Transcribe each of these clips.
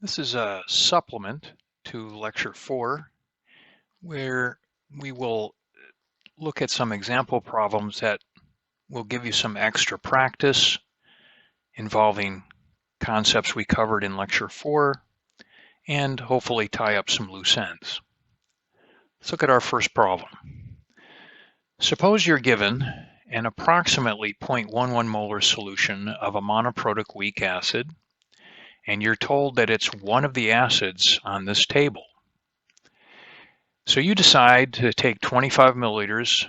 This is a supplement to Lecture 4, where we will look at some example problems that will give you some extra practice involving concepts we covered in Lecture 4 and hopefully tie up some loose ends. Let's look at our first problem. Suppose you're given an approximately 0.11 molar solution of a monoprotic weak acid, and you're told that it's one of the acids on this table. So you decide to take 25 milliliters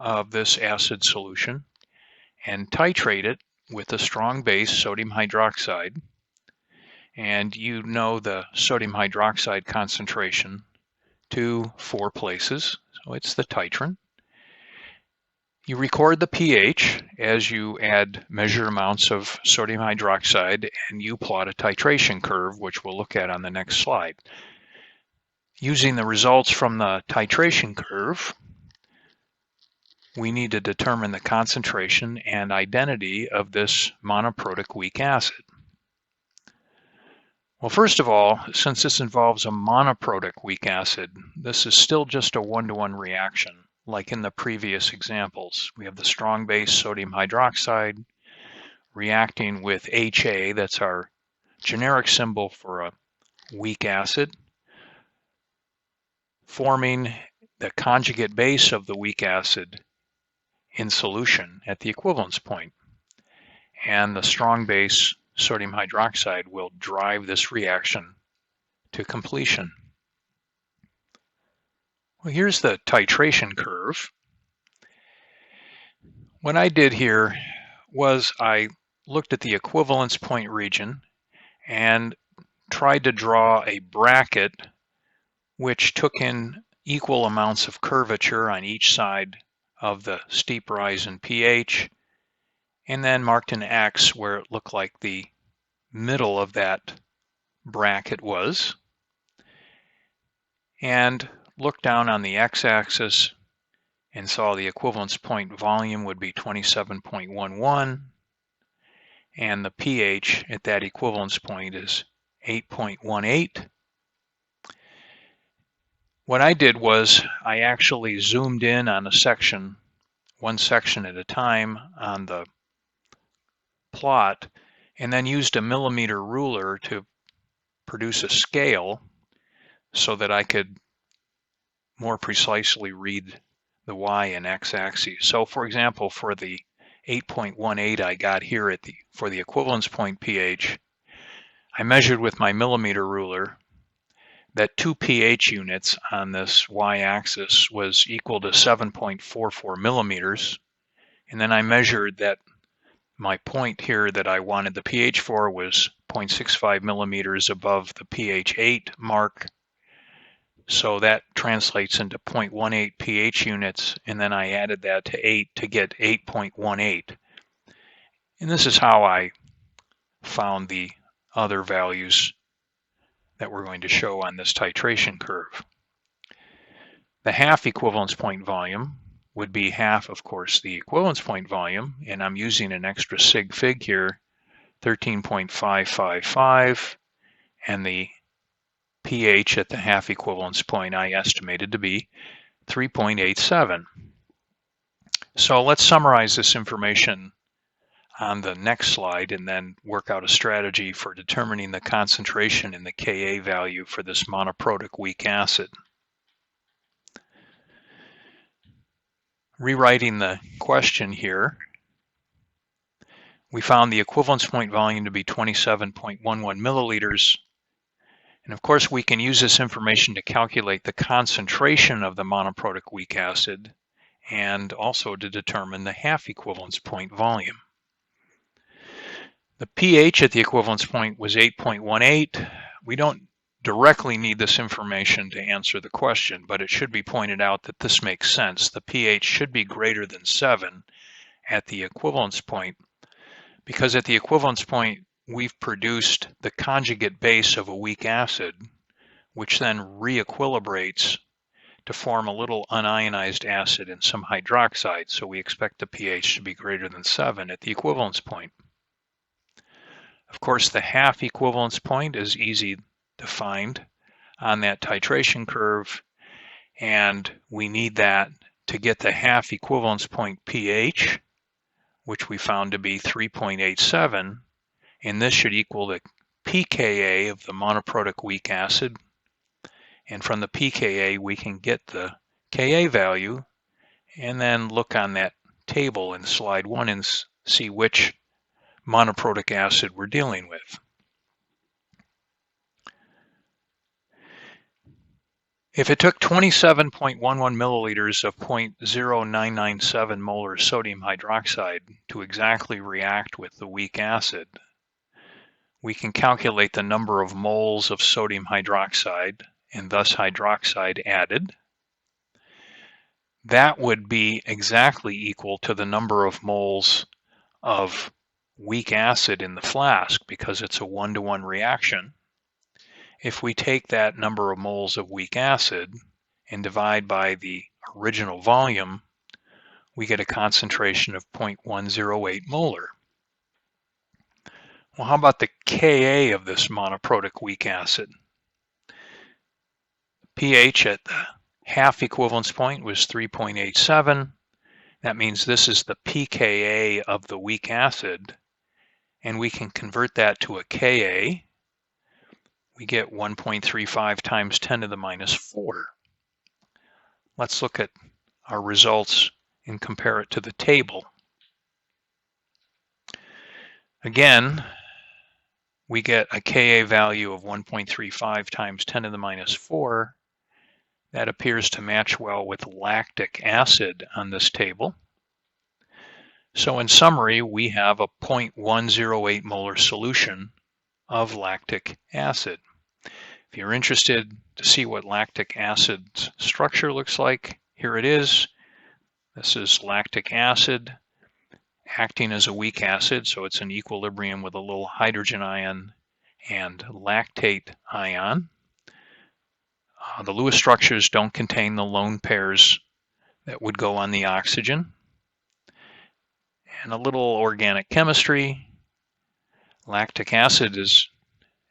of this acid solution and titrate it with a strong base, sodium hydroxide. And you know the sodium hydroxide concentration to 4 places, so it's the titrant. You record the pH as you add measured amounts of sodium hydroxide, and you plot a titration curve, which we'll look at on the next slide. Using the results from the titration curve, we need to determine the concentration and identity of this monoprotic weak acid. Well, first of all, since this involves a monoprotic weak acid, this is still just a one-to-one reaction, like in the previous examples. We have the strong base sodium hydroxide reacting with HA, that's our generic symbol for a weak acid, forming the conjugate base of the weak acid in solution at the equivalence point. And the strong base sodium hydroxide will drive this reaction to completion. Well, here's the titration curve. What I did here was I looked at the equivalence point region and tried to draw a bracket which took in equal amounts of curvature on each side of the steep rise in pH, and then marked an X where it looked like the middle of that bracket was, and looked down on the x-axis and saw the equivalence point volume would be 27.11, and the pH at that equivalence point is 8.18. What I did was I actually zoomed in on a section, one section at a time on the plot, and then used a millimeter ruler to produce a scale so that I could more precisely read the y and x axes. So for example, for the 8.18 I got here for the equivalence point pH, I measured with my millimeter ruler that 2 pH units on this y-axis was equal to 7.44 millimeters. And then I measured that my point here that I wanted the pH for was 0.65 millimeters above the pH 8 mark. So that translates into 0.18 pH units, and then I added that to 8 to get 8.18. And this is how I found the other values that we're going to show on this titration curve. The half equivalence point volume would be half, of course, the equivalence point volume, and I'm using an extra sig fig here, 13.555, and the pH at the half equivalence point I estimated to be 3.87. So let's summarize this information on the next slide and then work out a strategy for determining the concentration in the Ka value for this monoprotic weak acid. Rewriting the question here, we found the equivalence point volume to be 27.11 milliliters. And of course, we can use this information to calculate the concentration of the monoprotic weak acid and also to determine the half equivalence point volume. The pH at the equivalence point was 8.18. We don't directly need this information to answer the question, but it should be pointed out that this makes sense. The pH should be greater than 7 at the equivalence point, because at the equivalence point, we've produced the conjugate base of a weak acid, which then re-equilibrates to form a little unionized acid and some hydroxide. So we expect the pH to be greater than 7 at the equivalence point. Of course, the half equivalence point is easy to find on that titration curve, and we need that to get the half equivalence point pH, which we found to be 3.87, and this should equal the pKa of the monoprotic weak acid. And from the pKa, we can get the Ka value and then look on that table in slide 1 and see which monoprotic acid we're dealing with. If it took 27.11 milliliters of 0.0997 molar sodium hydroxide to exactly react with the weak acid, we can calculate the number of moles of sodium hydroxide and thus hydroxide added. That would be exactly equal to the number of moles of weak acid in the flask because it's a 1-to-1 reaction. If we take that number of moles of weak acid and divide by the original volume, we get a concentration of 0.108 molar. Well, how about the Ka of this monoprotic weak acid? pH at the half equivalence point was 3.87. That means this is the pKa of the weak acid, and we can convert that to a Ka. We get 1.35 times 10 to the minus 4. Let's look at our results and compare it to the table. Again, we get a Ka value of 1.35 times 10 to the minus 4. That appears to match well with lactic acid on this table. So in summary, we have a 0.108 molar solution of lactic acid. If you're interested to see what lactic acid's structure looks like, here it is. This is lactic acid acting as a weak acid, so it's an equilibrium with a little hydrogen ion and lactate ion. The Lewis structures don't contain the lone pairs that would go on the oxygen. And a little organic chemistry. Lactic acid is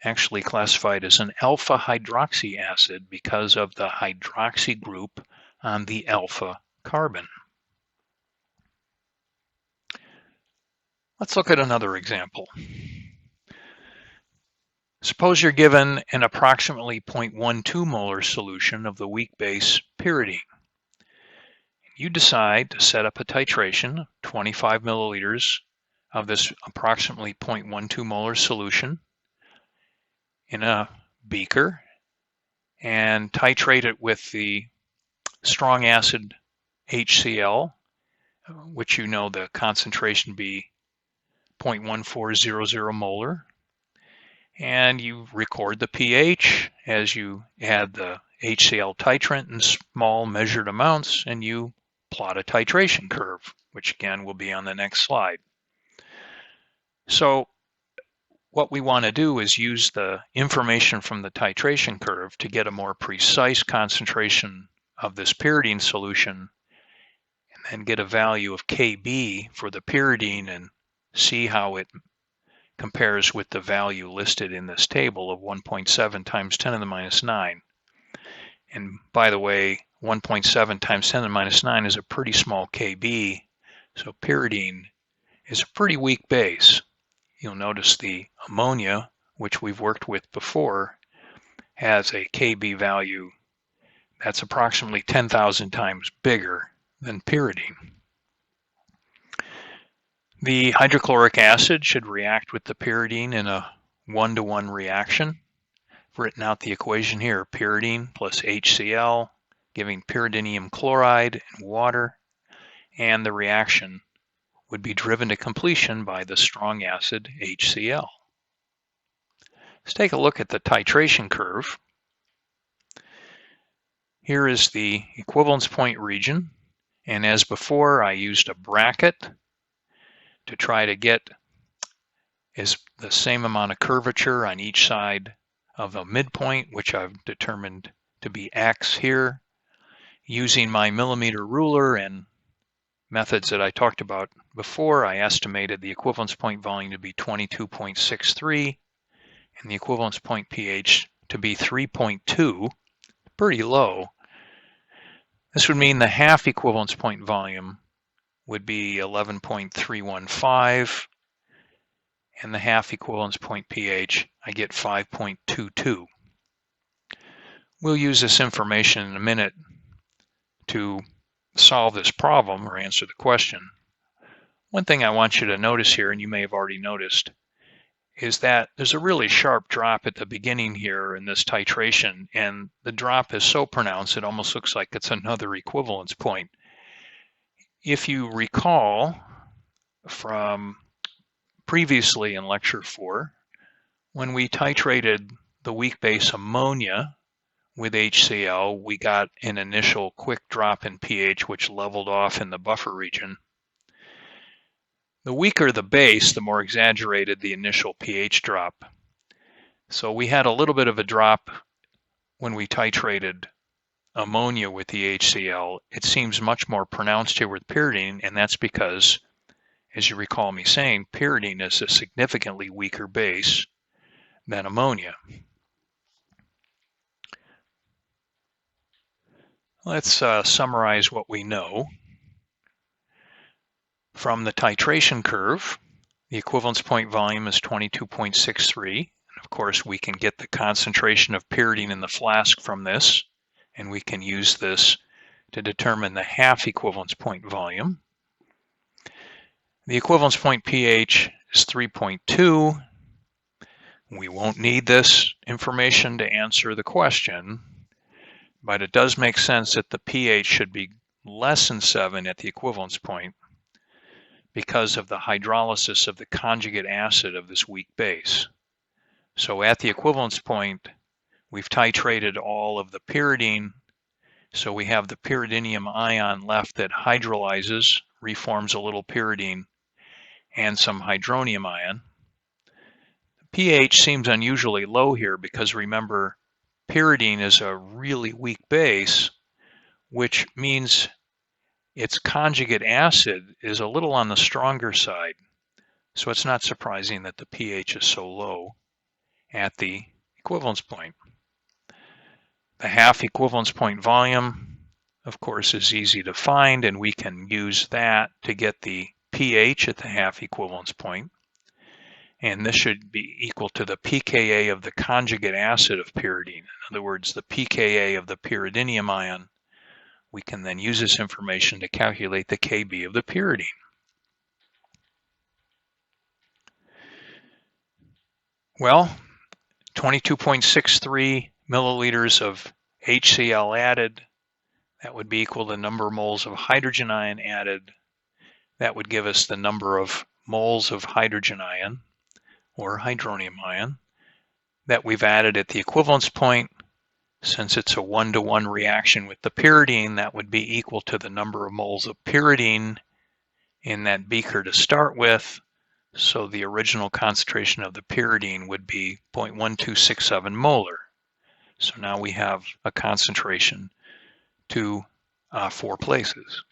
actually classified as an alpha hydroxy acid because of the hydroxy group on the alpha carbon. Let's look at another example. Suppose you're given an approximately 0.12 molar solution of the weak base pyridine. You decide to set up a titration, 25 milliliters of this approximately 0.12 molar solution in a beaker and titrate it with the strong acid HCl, which you know the concentration be 0.1400 molar. And you record the pH as you add the HCl titrant in small measured amounts, and you plot a titration curve, which again will be on the next slide. So what we want to do is use the information from the titration curve to get a more precise concentration of this pyridine solution, and then get a value of Kb for the pyridine and see how it compares with the value listed in this table of 1.7 times 10 to the minus 9. And by the way, 1.7 times 10 to the minus 9 is a pretty small Kb, so pyridine is a pretty weak base. You'll notice the ammonia, which we've worked with before, has a Kb value that's approximately 10,000 times bigger than pyridine. The hydrochloric acid should react with the pyridine in a 1-to-1 reaction. I've written out the equation here, pyridine plus HCl, giving pyridinium chloride and water, and the reaction would be driven to completion by the strong acid HCl. Let's take a look at the titration curve. Here is the equivalence point region, and as before, I used a bracket to try to get the same amount of curvature on each side of the midpoint, which I've determined to be X here, using my millimeter ruler and methods that I talked about before, I estimated the equivalence point volume to be 22.63 and the equivalence point pH to be 3.2, pretty low. This would mean the half equivalence point volume would be 11.315, and the half equivalence point pH, I get 5.22. We'll use this information in a minute to solve this problem or answer the question. One thing I want you to notice here, and you may have already noticed, is that there's a really sharp drop at the beginning here in this titration, and the drop is so pronounced it almost looks like it's another equivalence point. If you recall from previously in lecture 4, when we titrated the weak base ammonia with HCl, we got an initial quick drop in pH which leveled off in the buffer region. The weaker the base, the more exaggerated the initial pH drop. So we had a little bit of a drop when we titrated ammonia with the HCl. It seems much more pronounced here with pyridine, and that's because, as you recall me saying, pyridine is a significantly weaker base than ammonia. Let's summarize what we know. From the titration curve, the equivalence point volume is 22.63. And of course, we can get the concentration of pyridine in the flask from this, and we can use this to determine the half equivalence point volume. The equivalence point pH is 3.2. We won't need this information to answer the question, but it does make sense that the pH should be less than 7 at the equivalence point because of the hydrolysis of the conjugate acid of this weak base. So at the equivalence point, we've titrated all of the pyridine, so we have the pyridinium ion left that hydrolyzes, reforms a little pyridine, and some hydronium ion. pH seems unusually low here because remember, pyridine is a really weak base, which means its conjugate acid is a little on the stronger side. So it's not surprising that the pH is so low at the equivalence point. The half equivalence point volume, of course, is easy to find, and we can use that to get the pH at the half equivalence point. And this should be equal to the pKa of the conjugate acid of pyridine. In other words, the pKa of the pyridinium ion. We can then use this information to calculate the Kb of the pyridine. Well, 22.63 milliliters of HCl added, that would be equal to the number of moles of hydrogen ion added. That would give us the number of moles of hydrogen ion or hydronium ion that we've added at the equivalence point. Since it's a 1-to-1 reaction with the pyridine, that would be equal to the number of moles of pyridine in that beaker to start with. So the original concentration of the pyridine would be 0.1267 molar. So now we have a concentration to 4 places.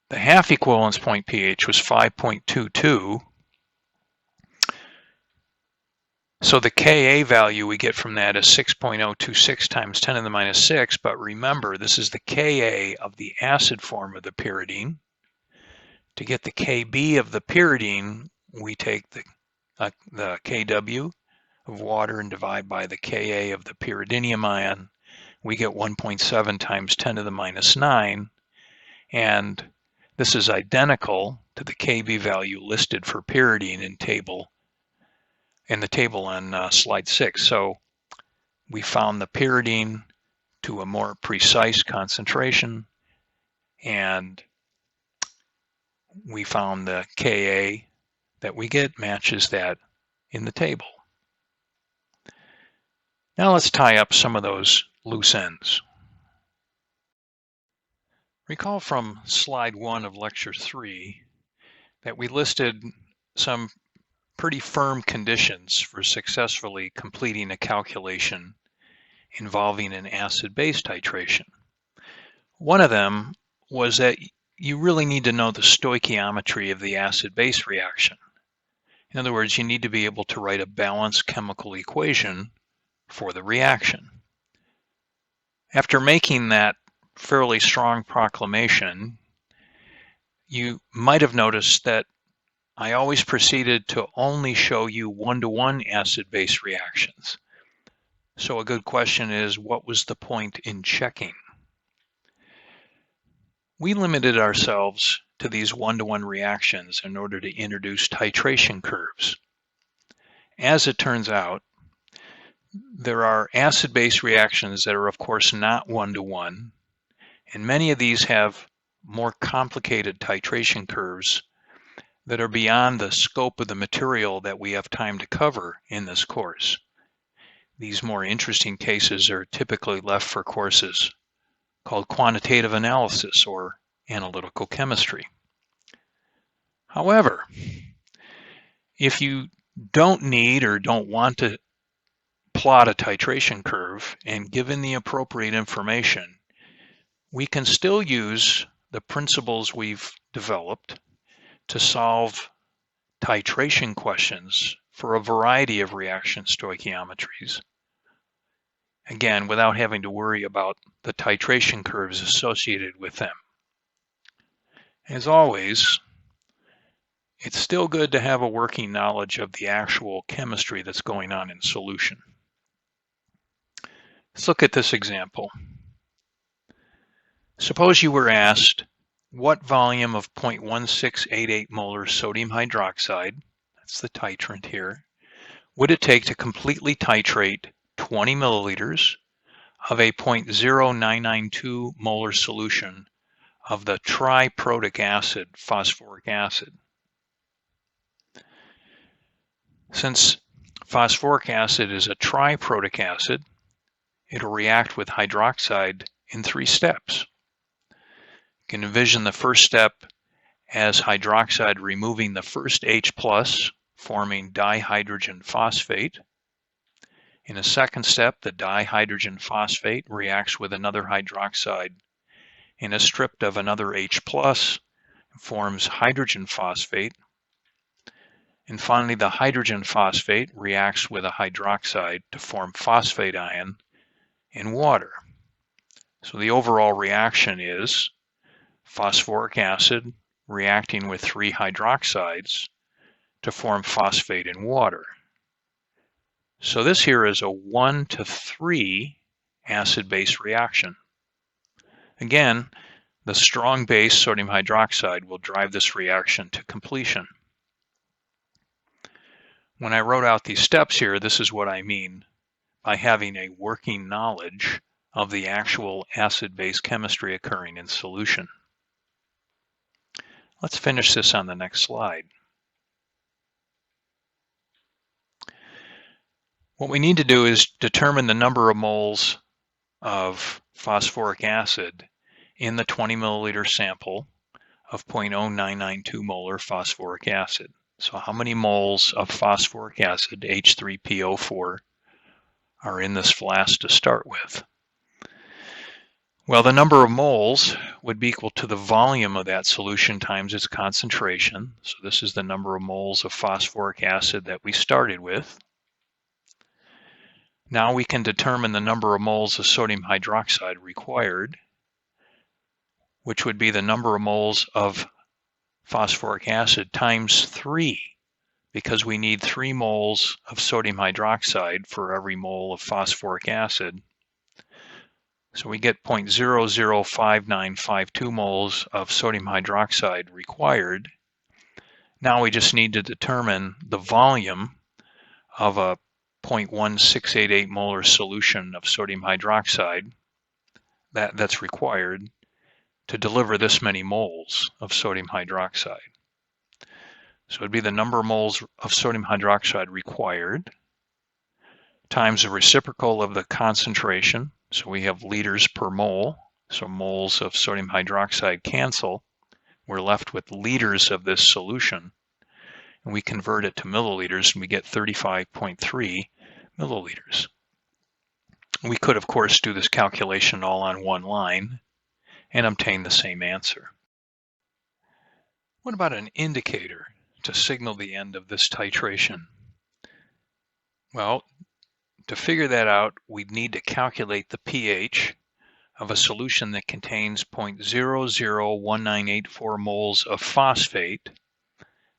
The half equivalence point pH was 5.22. So the Ka value we get from that is 6.026 times 10 to the minus 6, but remember this is the Ka of the acid form of the pyridine. To get the Kb of the pyridine, we take the Kw of water and divide by the Ka of the pyridinium ion. We get 1.7 times 10 to the minus 9, and this is identical to the Kb value listed for pyridine in the table on slide 6. So we found the pyridine to a more precise concentration, and we found the Ka that we get matches that in the table. Now let's tie up some of those loose ends. Recall from slide 1 of lecture 3 that we listed some pretty firm conditions for successfully completing a calculation involving an acid-base titration. One of them was that you really need to know the stoichiometry of the acid-base reaction. In other words, you need to be able to write a balanced chemical equation for the reaction. After making that fairly strong proclamation, you might have noticed that I always proceeded to only show you one-to-one acid-base reactions. So a good question is, what was the point in checking? We limited ourselves to these one-to-one reactions in order to introduce titration curves. As it turns out, there are acid-base reactions that are of course not one-to-one, and many of these have more complicated titration curves that are beyond the scope of the material that we have time to cover in this course. These more interesting cases are typically left for courses called quantitative analysis or analytical chemistry. However, if you don't need or don't want to plot a titration curve, and given the appropriate information, we can still use the principles we've developed to solve titration questions for a variety of reaction stoichiometries. Again, without having to worry about the titration curves associated with them. As always, it's still good to have a working knowledge of the actual chemistry that's going on in solution. Let's look at this example. Suppose you were asked what volume of 0.1688 molar sodium hydroxide, that's the titrant here, would it take to completely titrate 20 milliliters of a 0.0992 molar solution of the triprotic acid, phosphoric acid. Since phosphoric acid is a triprotic acid, it'll react with hydroxide in 3 steps. You can envision the first step as hydroxide removing the first H+, forming dihydrogen phosphate. In a second step, the dihydrogen phosphate reacts with another hydroxide and is stripped of another H+, forms hydrogen phosphate. And finally, the hydrogen phosphate reacts with a hydroxide to form phosphate ion in water. So the overall reaction is phosphoric acid reacting with 3 hydroxides to form phosphate in water. So this here is a 1-to-3 acid-base reaction. Again, the strong base, sodium hydroxide, will drive this reaction to completion. When I wrote out these steps here, this is what I mean by having a working knowledge of the actual acid-base chemistry occurring in solution. Let's finish this on the next slide. What we need to do is determine the number of moles of phosphoric acid in the 20 milliliter sample of 0.0992 molar phosphoric acid. So how many moles of phosphoric acid, H3PO4, are in this flask to start with? Well, the number of moles would be equal to the volume of that solution times its concentration. So this is the number of moles of phosphoric acid that we started with. Now we can determine the number of moles of sodium hydroxide required, which would be the number of moles of phosphoric acid times 3, because we need 3 moles of sodium hydroxide for every mole of phosphoric acid. So we get 0.005952 moles of sodium hydroxide required. Now we just need to determine the volume of a 0.1688 molar solution of sodium hydroxide that's required to deliver this many moles of sodium hydroxide. So it'd be the number of moles of sodium hydroxide required times the reciprocal of the concentration. So we have liters per mole. So moles of sodium hydroxide cancel. We're left with liters of this solution. And we convert it to milliliters and we get 35.3 milliliters. We could, of course, do this calculation all on one line and obtain the same answer. What about an indicator to signal the end of this titration? Well, to figure that out, we'd need to calculate the pH of a solution that contains 0.001984 moles of phosphate.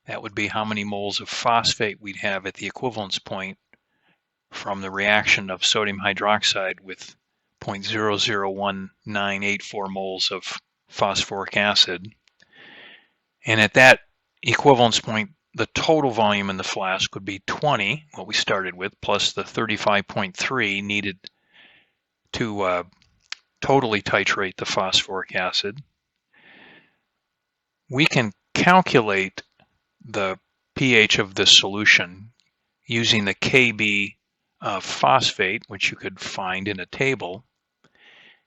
That would be how many moles of phosphate we'd have at the equivalence point from the reaction of sodium hydroxide with 0.001984 moles of phosphoric acid. And at that equivalence point, the total volume in the flask would be 20, what we started with, plus the 35.3 needed to totally titrate the phosphoric acid. We can calculate the pH of this solution using the Kb of phosphate, which you could find in a table,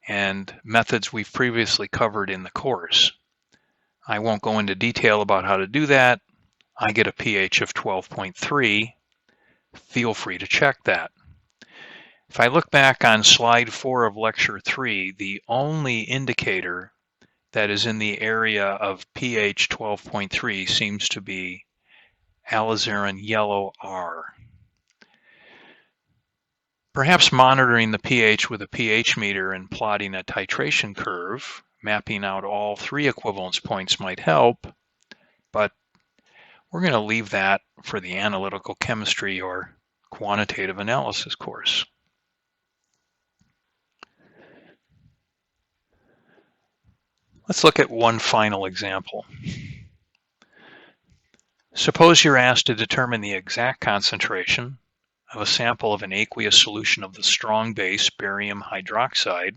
and methods we've previously covered in the course. I won't go into detail about how to do that. I get a pH of 12.3. Feel free to check that. If I look back on slide 4 of lecture 3, the only indicator that is in the area of pH 12.3 seems to be alizarin yellow R. Perhaps monitoring the pH with a pH meter and plotting a titration curve, mapping out all 3 equivalence points might help, but we're going to leave that for the analytical chemistry or quantitative analysis course. Let's look at one final example. Suppose you're asked to determine the exact concentration of a sample of an aqueous solution of the strong base barium hydroxide,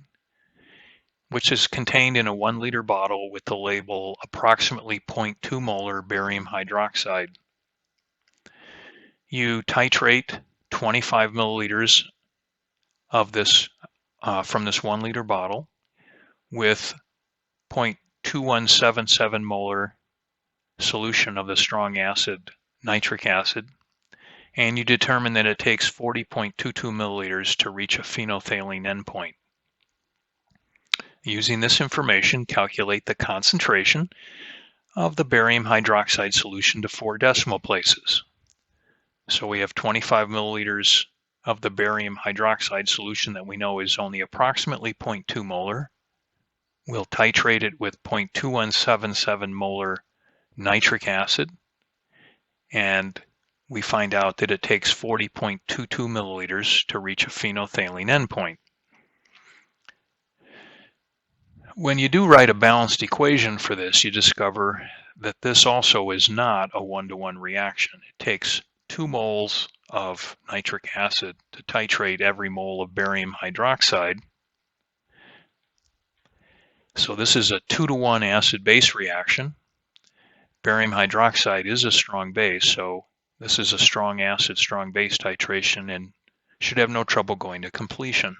which is contained in a 1 liter bottle with the label approximately 0.2 molar barium hydroxide. You titrate 25 milliliters of this from this 1 liter bottle with 0.2177 molar solution of the strong acid, nitric acid, and you determine that it takes 40.22 milliliters to reach a phenolphthalein endpoint. Using this information, calculate the concentration of the barium hydroxide solution to 4 decimal places. So we have 25 milliliters of the barium hydroxide solution that we know is only approximately 0.2 molar. We'll titrate it with 0.2177 molar nitric acid, and we find out that it takes 40.22 milliliters to reach a phenolphthalein endpoint. When you do write a balanced equation for this, you discover that this also is not a one-to-one reaction. It takes 2 moles of nitric acid to titrate every mole of barium hydroxide. So this is a 2-to-1 acid-base reaction. Barium hydroxide is a strong base, so this is a strong acid, strong base titration and should have no trouble going to completion.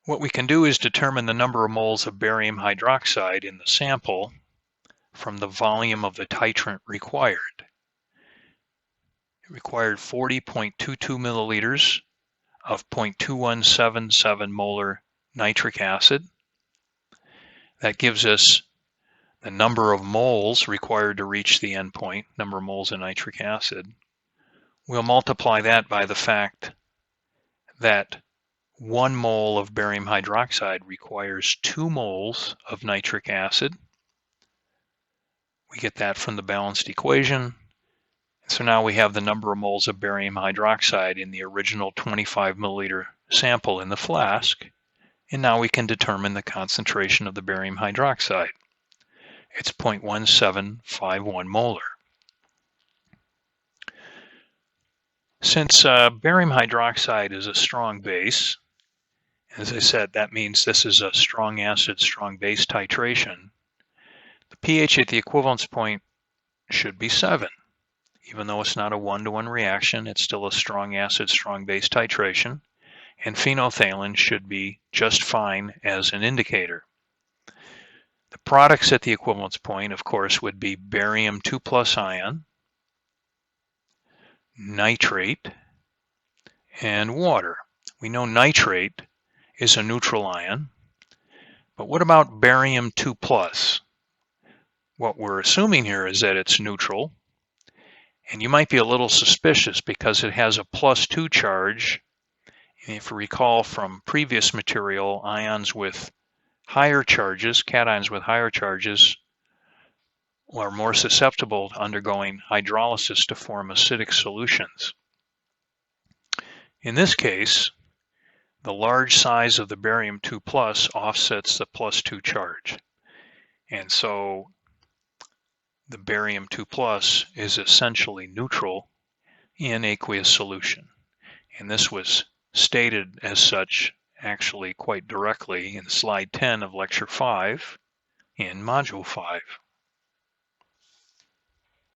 What we can do is determine the number of moles of barium hydroxide in the sample from the volume of the titrant required. It required 40.22 milliliters of 0.2177 molar nitric acid. That gives us the number of moles required to reach the endpoint, number of moles of nitric acid. We'll multiply that by the fact that 1 mole of barium hydroxide requires 2 moles of nitric acid. We get that from the balanced equation. So now we have the number of moles of barium hydroxide in the original 25 milliliter sample in the flask. And now we can determine the concentration of the barium hydroxide. It's 0.1751 molar. Since barium hydroxide is a strong base, as I said, that means this is a strong acid, strong base titration. The pH at the equivalence point should be 7. Even though it's not a one-to-one reaction, it's still a strong acid, strong base titration. And phenolphthalein should be just fine as an indicator. The products at the equivalence point, of course, would be barium 2+ ion, nitrate, and water. We know nitrate is a neutral ion, but what about barium 2+? what we're assuming here is that it's neutral. And you might be a little suspicious because it has a +2 charge. And if you recall from previous material, ions with higher charges, cations with higher charges, are more susceptible to undergoing hydrolysis to form acidic solutions. In this case, the large size of the barium 2+ offsets the +2 charge. And so the barium 2+ is essentially neutral in aqueous solution. And this was stated as such actually quite directly in slide 10 of lecture 5 in module 5.